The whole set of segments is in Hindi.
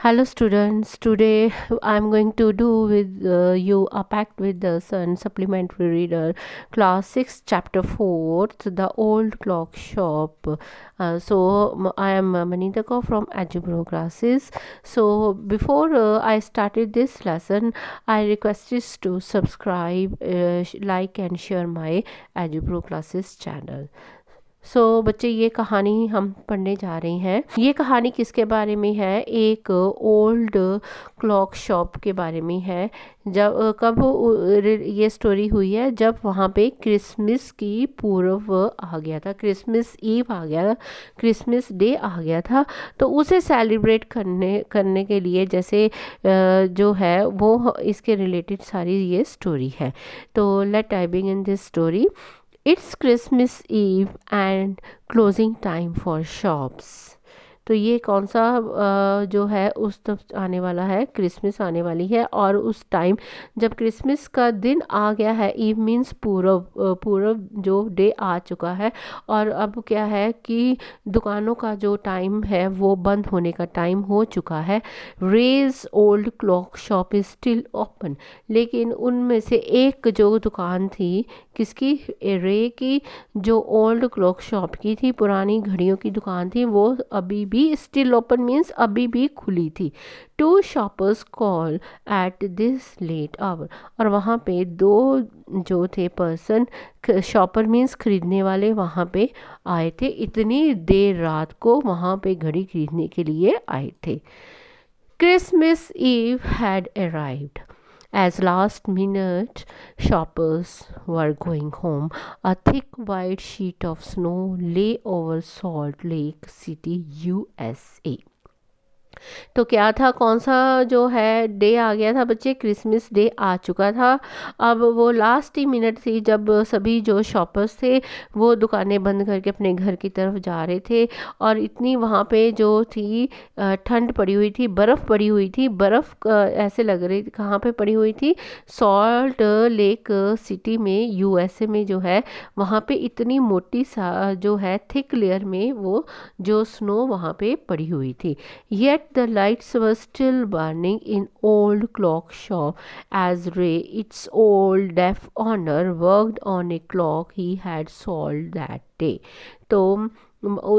Hello students, today I am going to do with you a Pact with the Sun supplementary reader class 6 chapter 4 the old clock shop. I am Manitaka from Ajubro classes. So before I started this lesson, I request you to subscribe, like and share my Ajubro classes channel. बच्चे ये कहानी हम पढ़ने जा रहे हैं। ये कहानी किसके बारे में है? एक ओल्ड क्लॉक शॉप के बारे में है। जब कब ये स्टोरी हुई है, जब वहाँ पे क्रिसमस की पूर्व आ गया था, क्रिसमस ईव आ गया, क्रिसमस डे आ गया था। तो उसे सेलिब्रेट करने के लिए जैसे जो है वो इसके रिलेटेड सारी ये स्टोरी है। तो let I begin this story. It's Christmas Eve and closing time for shops. तो ये कौन सा जो है उस तरफ आने वाला है, क्रिसमस आने वाली है। और उस टाइम जब क्रिसमस का दिन आ गया है, ईव मीन्स पूर्व जो डे आ चुका है, और अब क्या है कि दुकानों का जो टाइम है वो बंद होने का टाइम हो चुका है। Ray's old clock shop is still open, लेकिन उनमें से एक जो दुकान थी, किसकी? रे की, जो ओल्ड क्लॉक शॉप की थी, पुरानी घड़ियों की दुकान थी, वो अभी भी स्टिल ओपन मीन्स अभी भी खुली थी। Two shoppers call at this late hour, और वहाँ पे दो जो थे पर्सन, शॉपर मीन्स खरीदने वाले, वहाँ पे आए थे। इतनी देर रात को वहाँ पे घड़ी खरीदने के लिए आए थे। Christmas Eve had arrived. As last minute shoppers were going home, a thick white sheet of snow lay over Salt Lake City, USA. तो क्या था, कौन सा जो है डे आ गया था बच्चे? क्रिसमस डे आ चुका था। अब वो लास्ट ही मिनट थी जब सभी जो शॉपर्स थे वो दुकानें बंद करके अपने घर की तरफ जा रहे थे। और इतनी वहाँ पे जो थी ठंड पड़ी हुई थी, बर्फ़ पड़ी हुई थी। बर्फ़ ऐसे लग रही थी, कहाँ पे पड़ी हुई थी? सॉल्ट लेक सिटी में, यूएसए में जो है, वहाँ पे इतनी मोटी सा जो है थिक लेयर में वो जो स्नो वहाँ पे पड़ी हुई थी। Yet the lights were still burning in old clock shop as Ray, its old deaf owner, worked on a clock he had sold that day. तो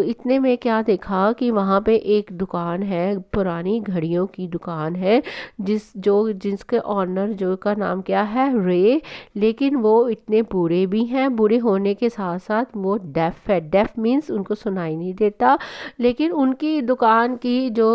इतने में क्या देखा कि वहाँ पे एक दुकान है, पुरानी घड़ियों की दुकान है, जिसके ऑनर जो का नाम क्या है? रे। लेकिन वो इतने बूढ़े भी हैं, बूढ़े होने के साथ साथ वो डेफ है। डेफ मीन्स उनको सुनाई नहीं देता, लेकिन उनकी दुकान की जो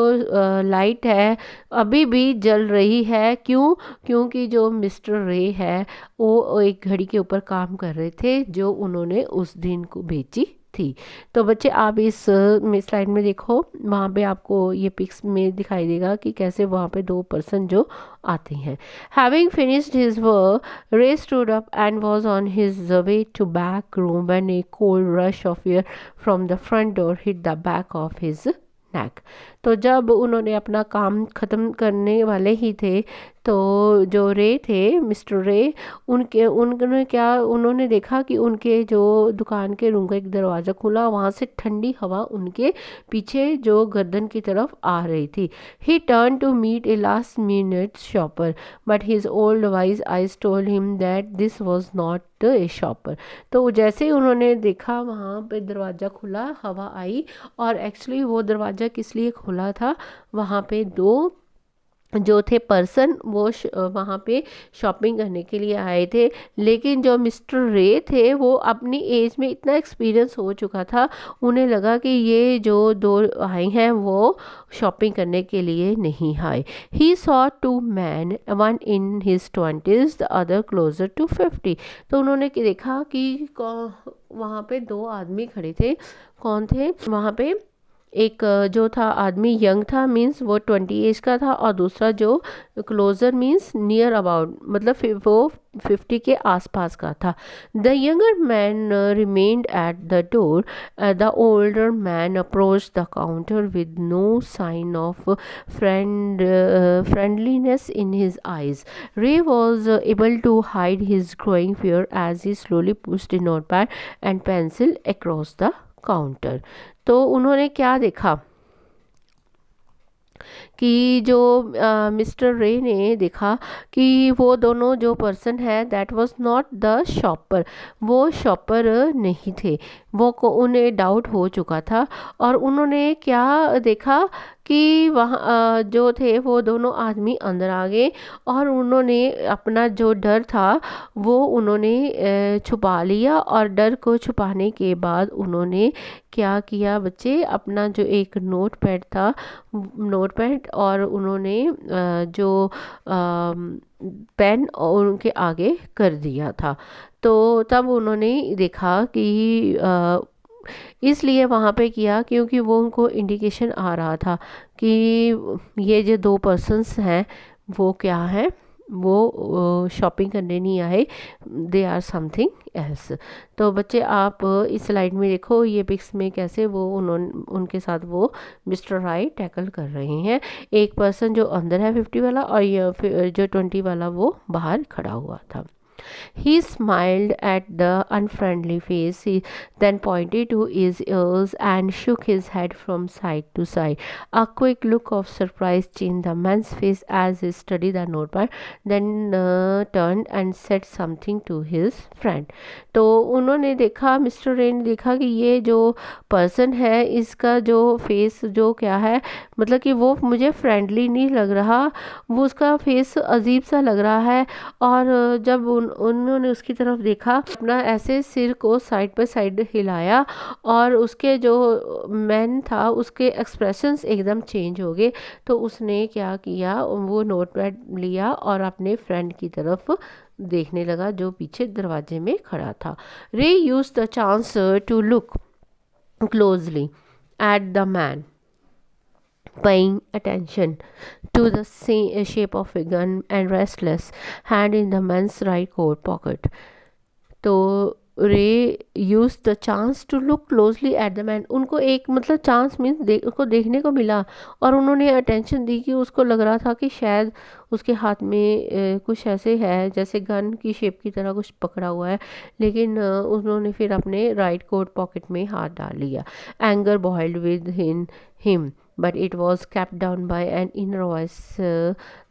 लाइट है अभी भी जल रही है। क्यों? क्योंकि जो मिस्टर रे है वो एक घड़ी के ऊपर काम कर रहे थे जो उन्होंने उस दिन को बेची थी। तो बच्चे आप इस स्लाइड में देखो, वहाँ पे आपको ये पिक्स में दिखाई देगा कि कैसे वहाँ पे दो पर्सन जो आते हैं। Having finished his work, Ray stood up and was on his way to back room when a cold rush of air from the front door hit the back of his neck. तो जब उन्होंने अपना काम ख़त्म करने वाले ही थे, तो जो रे थे, मिस्टर रे, उन्होंने देखा कि उनके जो दुकान के रूम का एक दरवाज़ा खुला, वहाँ से ठंडी हवा उनके पीछे जो गर्दन की तरफ आ रही थी। He turn to meet a last minute shopper, but his old wise eyes told him that this was not a shopper. तो जैसे ही उन्होंने देखा वहाँ पे दरवाज़ा खुला, हवा आई, और एक्चुअली वो दरवाज़ा किस लिए खुला था? वहाँ पे दो जो थे पर्सन वो वहाँ पे शॉपिंग करने के लिए आए थे। लेकिन जो मिस्टर रे थे वो अपनी एज में इतना एक्सपीरियंस हो चुका था, उन्हें लगा कि ये जो दो आए हैं वो शॉपिंग करने के लिए नहीं आए। He saw two man, one in his 20s, the other closer to 50। तो उन्होंने देखा कि वहाँ पे दो आदमी खड़े थे। कौन थे वहाँ पे? एक जो था आदमी यंग था, मीन्स वो 20 एज का था, और दूसरा जो क्लोजर मीन्स नियर अबाउट, मतलब वो 50 के आसपास का था। The younger man remained at the door. The older man approach the counter with no sign of friendliness in his eyes. Ray was able to hide his growing fear as he slowly pushed a notepad and pencil across the counter. तो उन्होंने क्या देखा कि जो मिस्टर रे ने देखा कि वो दोनों जो पर्सन है that was not the shopper, वो शॉपर नहीं थे। वो को उन्हें डाउट हो चुका था और उन्होंने क्या देखा कि वहाँ जो थे वो दोनों आदमी अंदर आ गए और उन्होंने अपना जो डर था वो उन्होंने छुपा लिया। और डर को छुपाने के बाद उन्होंने क्या किया बच्चे, अपना जो एक नोट पैड था, नोट पैड, और उन्होंने जो पेन उनके आगे कर दिया था। तो तब उन्होंने देखा कि इसलिए वहाँ पे किया क्योंकि वो उनको इंडिकेशन आ रहा था कि ये जो दो पर्सन्स हैं वो क्या है, वो शॉपिंग करने नहीं आए, दे आर समथिंग एल्स। तो बच्चे आप इस स्लाइड में देखो ये पिक्स में कैसे वो उन्होंने उनके साथ वो मिस्टर राय टैकल कर रहे हैं। एक पर्सन जो अंदर है 50 वाला और ये जो 20 वाला वो बाहर खड़ा हुआ था। He smiled at the unfriendly face, he then pointed to his ears and shook his head from side to side. A quick look of surprise changed the man's face as he studied the notepad, then turned and said something to his friend. तो उन्होंने देखा, मिस्टर रे ने देखा कि ये जो पर्सन है इसका जो फेस जो क्या है, मतलब कि वो मुझे फ्रेंडली नहीं लग रहा, वो उसका फेस अजीब सा लग रहा है। और जब उन्होंने उसकी तरफ देखा, अपना ऐसे सिर को साइड बाय साइड हिलाया और उसके जो मैन था उसके एक्सप्रेशंस एकदम चेंज हो गए। तो उसने क्या किया, वो नोटपैड लिया और अपने फ्रेंड की तरफ देखने लगा जो पीछे दरवाजे में खड़ा था। Ray use the chance to look closely at the man, paying attention to the shape of a gun and restless hand in the man's right coat pocket. तो Ray use the chance to look closely at the man, उनको एक मतलब चांस मीन्स उसको देखने को मिला और उन्होंने अटेंशन दी कि उसको लग रहा था कि शायद उसके हाथ में कुछ ऐसे है जैसे गन की शेप की तरह कुछ पकड़ा हुआ है, लेकिन उन्होंने फिर अपने राइट कोट पॉकेट में हाथ डाल लिया। Anger boiled with in him, but it was kept down by an inner voice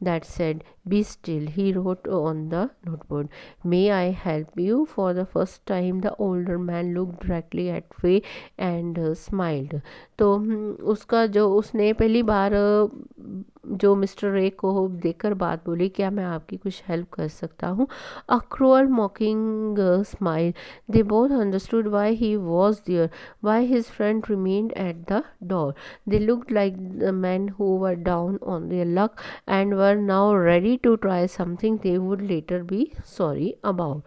that said, "Be still," he wrote on the noteboard. "May I help you?" For the first time, the older man looked directly at Ray and smiled. तो उसका जो उसने पहली बार जो मिस्टर रे को देखकर बात बोली, क्या मैं आपकी कुछ हेल्प कर सकता हूँ? A cruel mocking smile. They both understood why he was there, why his friend remained at the door. They looked like the men who were down on their luck and were now ready to try something they would later be sorry about.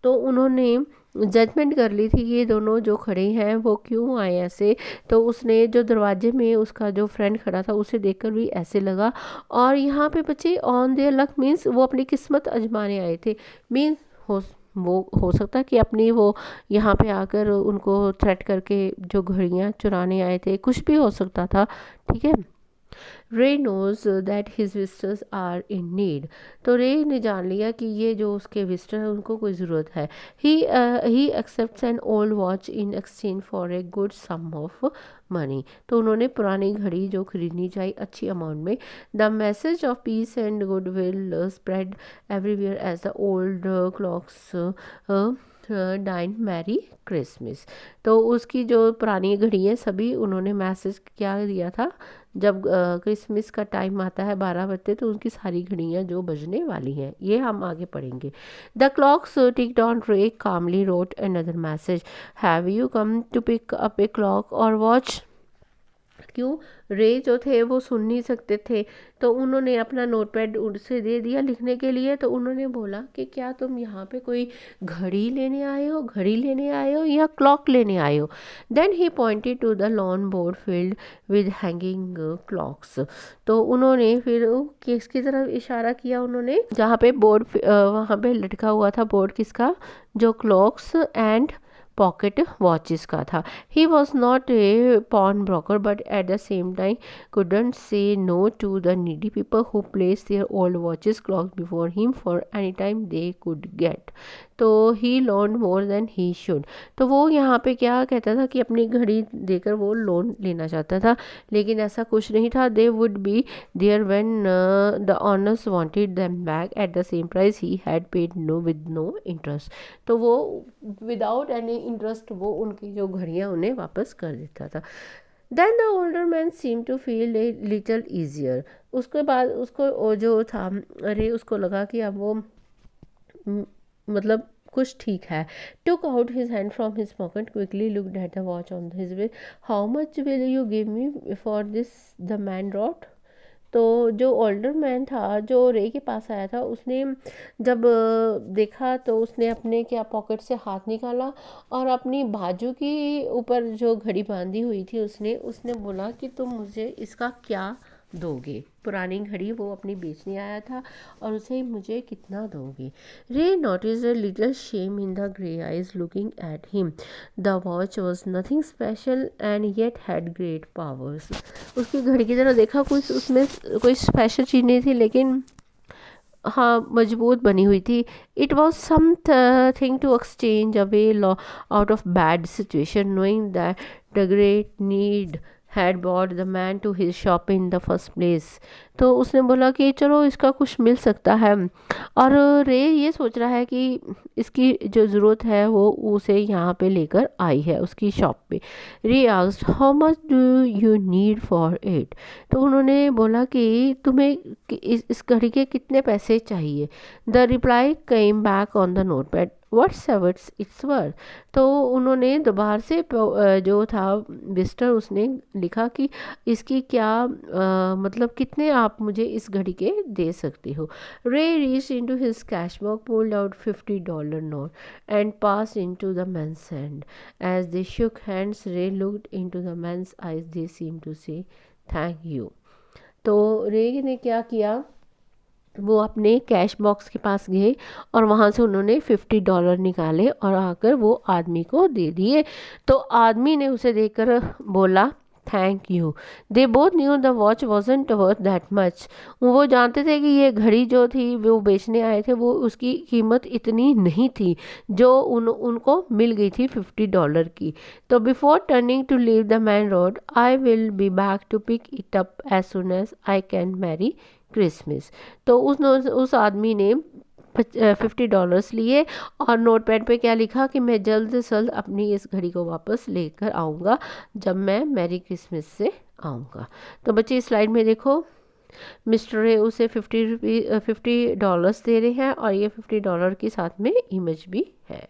तो उन्होंने जजमेंट कर ली थी ये दोनों जो खड़े हैं वो क्यों आए ऐसे। तो उसने जो दरवाजे में उसका जो फ्रेंड खड़ा था उसे देखकर भी ऐसे लगा। और यहाँ पे बच्चे ऑन देयर लक मीन्स वो अपनी किस्मत आजमाने आए थे, मीन्स वो हो सकता है कि अपनी वो यहाँ पे आकर उनको थ्रेट करके जो घड़ियाँ चुराने आए थे, कुछ भी हो सकता था। ठीक है। Ray knows that his visitors are in need. तो रे ने जान लिया कि ये जो उसके विजिटर हैं उनको कोई ज़रूरत है। He accepts an old watch in exchange for a good sum of money. तो उन्होंने पुरानी घड़ी जो खरीदनी चाहिए अच्छी अमाउंट में। The message of peace and good will spread everywhere as the old clocks dine merry Christmas. तो उसकी जो पुरानी घड़ी है सभी उन्होंने मैसेज क्या दिया था, जब क्रिसमस का टाइम आता है 12 बजते तो उनकी सारी घड़ियाँ जो बजने वाली हैं, ये हम आगे पढ़ेंगे। The clocks ticked on Ray calmly wrote another message, have you come to pick up a clock और वॉच। क्यों, रे जो थे वो सुन नहीं सकते थे तो उन्होंने अपना नोटपैड उनसे दे दिया लिखने के लिए। तो उन्होंने बोला कि क्या तुम यहाँ पे कोई घड़ी लेने आए हो, घड़ी लेने आए हो या क्लॉक लेने आए हो। Then he pointed to the long board filled with hanging clocks. तो उन्होंने फिर किसकी तरफ इशारा किया, उन्होंने जहाँ पे बोर्ड वहाँ पे लटका हुआ था बोर्ड किसका, जो क्लॉक्स एंड पॉकेट वॉचेस का था। He was not a pawnbroker but at the same time couldn't say no to the needy people who placed their old watches clocks before him for any time they could get. तो he loan more than he should. तो वो यहाँ पे क्या कहता था कि अपनी घड़ी देकर वो लोन लेना चाहता था, लेकिन ऐसा कुछ नहीं था। They would be there when the owners wanted them back at the same price he had paid no with no interest. तो वो विदाउट एनी इंटरेस्ट वो उनकी जो घड़ियाँ उन्हें वापस कर देता था। Then the older man seem to feel a little easier. उसके बाद उसको जो था, अरे उसको लगा कि अब वो मतलब कुछ ठीक है। Took out his hand from his pocket, quickly looked at the watch on his way. How much will you give me for this, the man wrote. तो जो ओल्डर मैन था जो रे के पास आया था, उसने जब देखा तो उसने अपने क्या पॉकेट से हाथ निकाला और अपनी बाजू की ऊपर जो घड़ी बांधी हुई थी उसने बोला कि तुम मुझे इसका क्या दोगे। पुरानी घड़ी वो अपनी बेचने आया था और उसे मुझे कितना दोगे। रे notice a little shame in the grey eyes looking at him. The watch was nothing special and yet had great powers. उसकी घड़ी की तरह देखा, कुछ उसमें कोई स्पेशल चीज़ नहीं थी, लेकिन हाँ मजबूत बनी हुई थी। It was something to exchange away law out of bad situation, knowing that the great need had bought the man to his shop in the first place. तो उसने बोला कि चलो इसका कुछ मिल सकता है, और रे ये सोच रहा है कि इसकी जो ज़रूरत है वो उसे यहाँ पे लेकर आई है उसकी शॉप पे। रे asked how much do you need for it. तो उन्होंने बोला कि तुम्हें इस घड़ी के कितने पैसे चाहिए। The reply came back on the note pad, whatsoever it's worth. तो उन्होंने दोबारा से जो था विजिटर उसने लिखा कि इसकी क्या मतलब कितने आप मुझे इस घड़ी के दे सकते हो। Ray reach into his cash box, pulled out $50 note and pass into the man's hand. As they shook hands Ray looked into the man's eyes, they seem to say thank you. तो रे ने क्या किया, वो अपने कैश बॉक्स के पास गए और वहाँ से उन्होंने $50 निकाले और आकर वो आदमी को दे दिए। तो आदमी ने उसे देखकर बोला thank you. They both new the watch wasn't worth that much. वो जानते थे कि ये घड़ी जो थी वो बेचने आए थे वो उसकी कीमत इतनी नहीं थी जो उनको मिल गई थी $50 की। तो before turning to leave the man rode, I will be back to pick it up as soon as I can merry Christmas. तो उस आदमी ने $50 लिए और नोटपैड पे क्या लिखा कि मैं जल्द से जल्द अपनी इस घड़ी को वापस लेकर आऊँगा जब मैं मैरी क्रिसमस से आऊँगा। तो बच्चे इस स्लाइड में देखो, मिस्टर रे उसे $50 दे रहे हैं और ये $50 के साथ में इमेज भी है।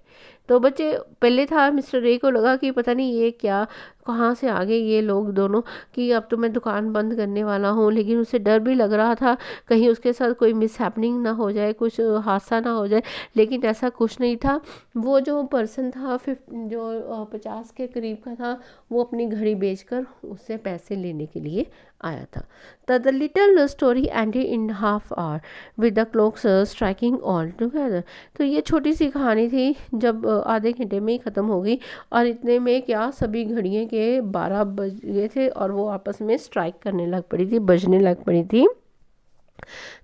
तो बच्चे पहले था मिस्टर रे को लगा कि पता नहीं ये क्या कहाँ से आ गए ये लोग दोनों, कि अब तो मैं दुकान बंद करने वाला हूँ, लेकिन उसे डर भी लग रहा था कहीं उसके साथ कोई मिसहैपनिंग ना हो जाए, कुछ हादसा ना हो जाए, लेकिन ऐसा कुछ नहीं था। वो जो पर्सन था जो 50 के करीब का था, वो अपनी घड़ी बेचकर उससे पैसे लेने के लिए आया था। The little story ended in half hour with the clocks striking all together. तो ये छोटी सी कहानी थी जब आधे घंटे में ही ख़त्म हो गई, और इतने में क्या सभी घड़ियों के 12 बज गए थे और वो आपस में स्ट्राइक करने लग पड़ी थी, बजने लग पड़ी थी।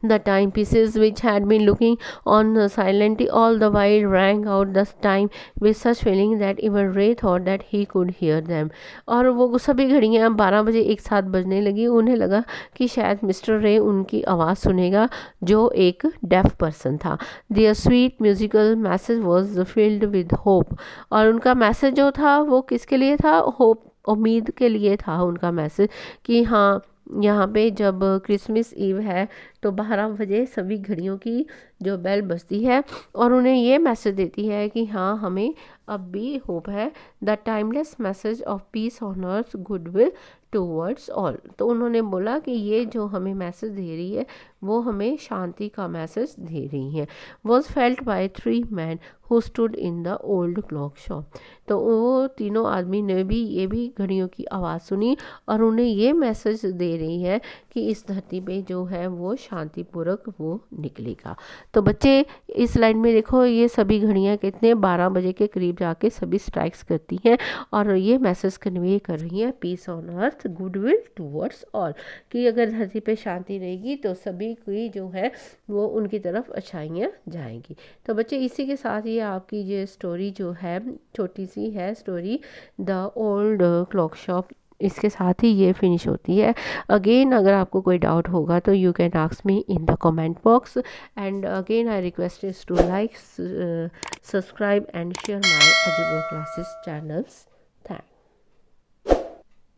The timepieces, which had been looking on silently all the while, rang out the time with such feeling that even Ray thought that he could hear them. और वो सभी घड़ियाँ 12 बजे एक साथ बजने लगी। उन्हें लगा कि शायद मिस्टर रे उनकी आवाज़ सुनेगा जो एक डेफ पर्सन था। Their sweet musical message was filled with hope. और उनका मैसेज जो था वो किसके लिए था? होप, उम्मीद के लिए था उनका मैसेज, कि हाँ यहाँ पे जब क्रिसमस ईव है तो 12 बजे सभी घड़ियों की जो बेल बजती है और उन्हें ये मैसेज देती है कि हाँ हमें अब भी होप है। The timeless message of piece on earth goodwill towards all. तो उन्होंने बोला कि ये जो हमें मैसेज दे रही है वो हमें शांति का मैसेज दे रही है। Was felt by 3 men who stood in the old clock shop. तो वो तीनों आदमी ने भी ये भी घड़ियों की आवाज़ सुनी और उन्हें ये मैसेज दे रही है कि इस धरती पे जो है वो शांतिपूर्वक वो निकलेगा। तो बच्चे इस लाइन में देखो, ये सभी घड़ियाँ कितने 12 बजे के करीब जाके सभी स्ट्राइक्स करती हैं और ये मैसेज कन्वे कर रही हैं peace on earth goodwill towards all, कि अगर धरती पे शांति रहेगी तो सभी की जो है वो उनकी तरफ अच्छाइयाँ जाएंगी। तो बच्चे इसी के साथ ये आपकी ये स्टोरी जो है छोटी सी है story the old clock shop, इसके साथ ही ये फिनिश होती है। अगेन अगर आपको कोई डाउट होगा तो you can ask me in the comment box, and again I request is to like, subscribe and share my Edugo classes channels.